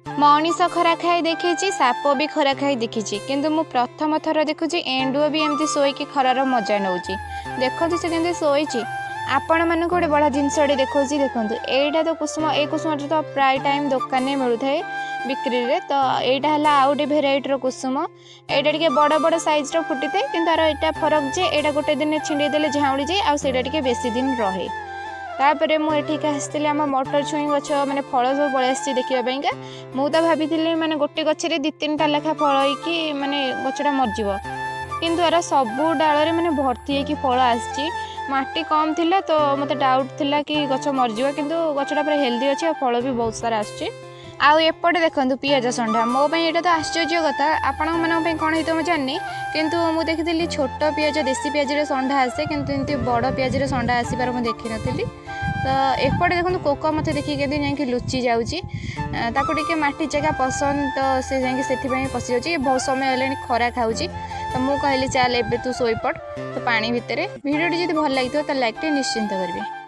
मनीष खरा खाई देखी साप भी खरा खाई देखी किंतु मु प्रथम थर देखुची एंडुओ भी एमती शोक खरार मजा नौ देखते से केमती शोची आपण मानक गोटे बड़ा जिनसटे देखा देखो यहीटा तो कुसुम ए कुसुम तो प्राय टाइम दुकान में मिलू थाए बिक्री रे तो यहाँ है आउ गए भेरईटर कुसुम यहाँ टे बड़ बड़ सैज फुटी थाए कि तार यहाँ फरक जे यहाँ गोटे दिन छिंडेदेले झाउड़ी जाए आटा बेसी दिन रहे तापर मुझे आसती आम मटर छुई गछ मैंने फल सब पलि देखा मुझे भाभी मैंने गोटे गचरे 2-3टा लेखा फल होगी मैंने गछटा मरज किंतु यार सबू डाल मैंने भर्ती होगी फल आसी माटी कम थिला तो मत डाउट थिला कि गछ मरज किंतु गछटा पूरा हेल्दी अच्छे और फल भी बहुत सारा आसुचे आउटे देखो पियाज षंढा मो यहाँ तो आश्चर्य कथा आपण मानी कौन है मुझे जाननी किंतु मुझे देखी छोट पियाज देसी पियाज षंढा आसे किंतु एमती बड़ पियाज षंढा आसबार मुझे देखी नी तो एपटे देखो कोक मत देखिए जाकि लुचि जाऊँगी ताकू माटी जगह पसंद तो से जाकि पशि जाऊँगी बहुत समय है खरा खाऊँ तो मुझे कहली चल एबे तू शोपड़ तो पानी भितर भिडियो जब भल लगी तो लाइक निश्चिंत करेंगे।